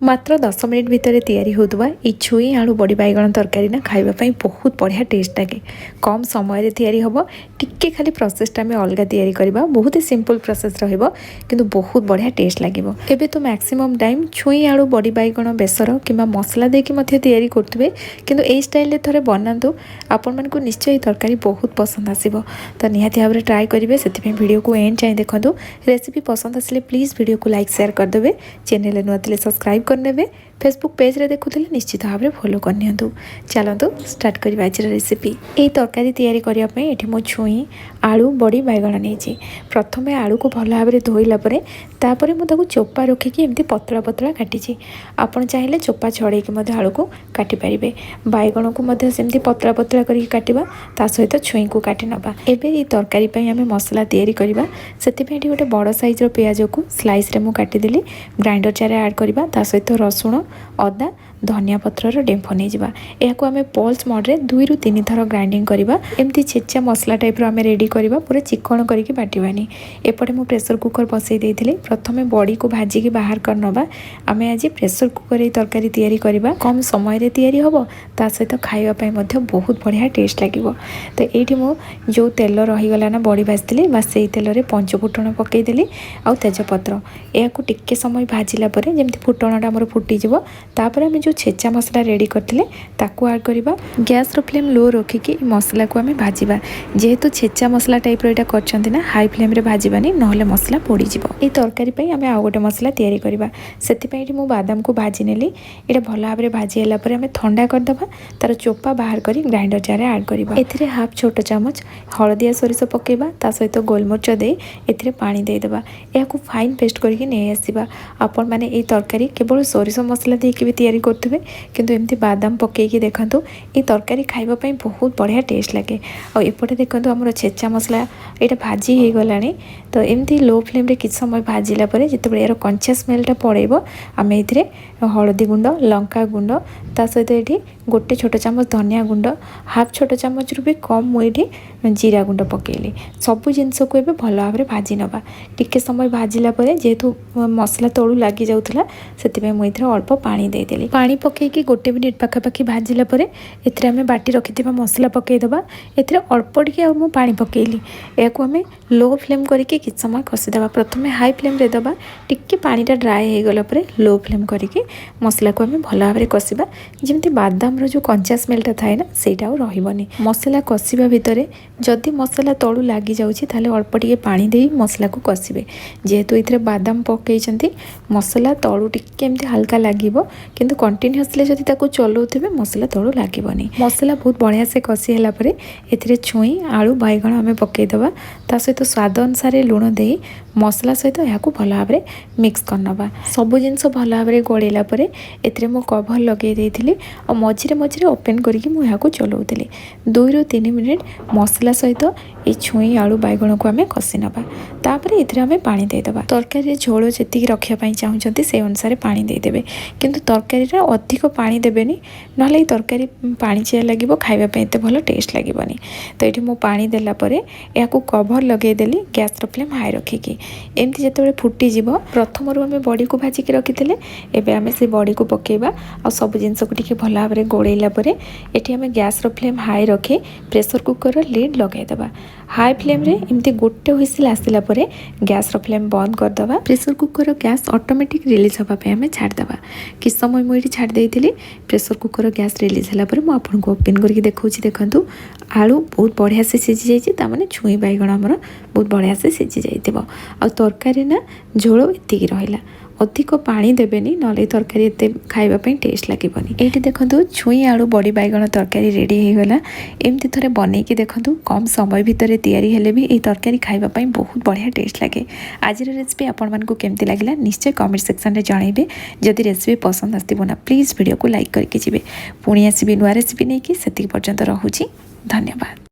मात्र 10 मिनिट भितर तैयारी होता ये छुई आलू बड़ी बैगण तरकारी ना खावाई बहुत बढ़िया टेस्ट लगे। कम समय तैयारी हम टिके खाली प्रोसेसटा आम अलग तैयारी करवा बहुत ही सिंपल प्रोसेस रु बहुत बढ़िया टेस्ट लगे। एबे तो मैक्सिमम टाइम छुई आलू बड़ी बैगण बेसर कि मसला देकी तैयारी करुवे किंतु ए स्टाइल थे बनातु आपण मानक निश्चय तरकारी बहुत पसंद आसो। तो निहाती भाव में ट्राए करेंगे से वीडियो को एंड चाहे देखो। रेसिपी पसंद आसिले प्लीज वीडियो को लाइक शेयर करदे। चैनल नुआ सब्सक्राइब करने फेसबुक पेज रे देखुले निश्चित भाव में फॉलो करनी। चलतु स्टार्ट करवा आज रेसिपी। ये तरकारी तैयारी करने ये मो छुई आलू बड़ी बैगण नहीं। प्रथम आलू को भल भाव में धोइला तापर मुझे चोपा रखिकी एमती पतला पतला काटी। आपड़ चाहिए चोपा छड़े आलू को काटी पारे। बैगण को सेमती पतला पतला करके काटिबा ता सहित छुई को काटी नबा। एबे ये तरकारी पई आमे मसला तैयारी करबा सेति गोटे बड़ साइज रो प्याज को स्लाइस रे मु काटिदेली ग्राइंडर जार ऐड करबा ता सहित रसुण अदा धनिया पत्रर डेम्फ नहीं जावा। यह आम पल्स मोड रे 2 ରୁ 3 थर ग्राइंडिंग करवा। एमती छेचा मसला टाइप आम रेडी करवा पूरा चिकन करके बाटवानी। एपटे मु प्रेसर कुकर बसई देइथिले प्रथमे बड़ी को भाजिकी बाहर कर नबा। आम आज प्रेसर कुकर रे तरकारी तैयारी करवा कम समय रे तैयारी होबो ता सहित खाइबा पई मध्ये बहुत बढ़िया टेस्ट लागिवो। तो एठी मु जो तेल रही गला ना बड़ी भाजतिले बस सेही तेल रे पंच फुटण पकई देली आ तेजपत्र या टिके समय भाजिला परे जेमती फुटणटा हमर फुटी जिवो तापर आम जो छेचा मसला रेडी करते ताकू ऐड करवा। गैस रो फ्लेम लो रखिकी मसला को आम भाजवा। जेहेतु छेचा मसला टाइप रो करछंती ना हाई फ्लेम रे भाजबानी नहले मसला पोड़ी जिवो। ए तरकारी पई आम आउ गोटे मसला तैयारी करवा। सेति पई मु बादाम को भाजी नेली। एटा भल भाव में भाजी होला परे आम ठंडा कर दबा तार चोपा बाहर करी ग्राइंडर जार ऐड करवा। एथिरे हाफ छोटा चामच हळदिया सोरिष पकेबा ता सहित गोलमरिच दे एथिरे पानी दे देबा। या को फाइन पेस्ट करके नै आसीबा। आपण माने ए तरकारी केवल सोरिष मसला देके भी तैयारी करथबे किंतु एमती बादाम पकेकी देखंतु ये तरकारी खाइबा पई बहुत बढ़िया टेस्ट लगे। और एपटे देखंतु हमर छेचा मसला एटा भाजी हे गलानी। तो एमती लो फ्लेम रे किछ समय भाजिला परे जेतेबेले यार कंचा स्मेलटा पड़ेबो आम एथिरे हळदी गुंड लंका गुंड ता सहित एठी गोटे छोटा चामच धनिया गुंड हाफ छोटा चामच रु भी कम मुठी जीरा गुंड पकेली। सबु जिनस को एबे भल भाव में भाजी नबा। टिके समय भाजिला परे जेहेतु मसला तळु लागी जाउथला सेति मु एथिरे अल्प पानी दे देली। पानी पकेकी गोटे मिनिट पाखापाखि भाजिला परे एथिरे आमे बाटी रखिथिबा मसला पकेई दबा। एथिरे अल्प टिके आ मु पानी पकेली। याकू आमे लो फ्लेम करके किछ समय कसी दबा। प्रथमे हाई फ्लेम रे दबा टिके पानीटा ड्राई हे गला परे लो फ्लेम करके मसला को आमे भल भाव में कसिबा जेमती बादाम रो जो कंचा स्मेलटा थाए ना सेटा रहबनी। मसला कसिबा भितरे जदि मसला तळु लागी जाउछि ताले अल्प टिके पानी देई मसला को कसिबे। जेहेतु एथिरे बादाम पकेइछंती मसला तळु टिके एमती हल्का लागिबो किंतु कंटिन्यूअसली जदि ताको चलाउथिबे मसला तळु लागिबनी। मसला बहुत बढ़िया से कसी होला परे एथिरे छुई आलू बैगण आमे पकेई दबा ता सहित स्वाद अनुसार लुण देई मसला सहित याकू भल भाव में मिक्स करनबा। सब जिनस भल भाव में गोळेला परे एथिरे मो कवर लगे देइथिली और मझिरे मझिरे ओपन करके मु याकू चलाउथिली। 2 ରୁ 3 मिनिट मसला सहित ये छुई आलू बैगण को आमे कसी नबा। तापर एथिरे आमे पानी दे दबा। तरकारी झोल जेतिकी रखिया पई चाहुचंती से अनुसार पानी दे देबे किंतु तरकारी रा अधिक पानी देबेनी नहले तरकारी पानी चिया लागिबो खाइबा पई एते भलो टेस्ट लागिबनी। तो एठी मु पानी देला परे याकू कवर लगे देली गैस रो फ्लेम हाई रखिकी। एमती जेतेबेले फुटी जिवो प्रथम रु आमे बड़ी को भाजी के रखिथिले एबे आमे से बड़ी को पकेबा और सब जिंस को टिके भल भाव में गोळेला परे एठी आमे गैस रो फ्लेम हाई रखी प्रेशर कुकर रो लिड लगाई दबा। हाई फ्लेम रे एमती गोटे हुइसिल आसिला परे गैस रो फ्लेम बंद कर दबा। प्रेशर कुकर रो गैस ऑटोमेटिक रिलीज होबा पे आमे छाड़ दबा। कि समय मु एठी छाड़ देइथिली प्रेशर कुकर रो गैस रिलीज होला परे मु आपन को ओपन करके देखौछि। देखंतु आलू बहुत बढ़िया से सिझी जाइछि ता माने छुई बैगण हमर बहुत बढ़िया से सिझी जाइथिबो। आ तरकारी ना झोल एतिकी रहिला अधिक पानी देबेनी नले तरकारी एते खाइबा पई टेस्ट लागिबनी। एठी देखंतु छुई आलू बड़ी बैगण तरकारी रेडी हे गला। एमती थरे बनै कि देखंतु कम समय भितर तैयारी हेले भी ए तरकारी खाइबा पई बहुत बढ़िया टेस्ट लागे। आज रेसिपी आपण मानकु केमती लागिला निश्चय कमेंट सेक्शन रे जणाइबे। जदि रेसिपी पसंद आस्तिबो ना प्लीज वीडियो को लाइक करके जिवे। पुणी आसीबे नुआ रेसिपी नै कि सेति पर्यंत रहूची। धन्यवाद।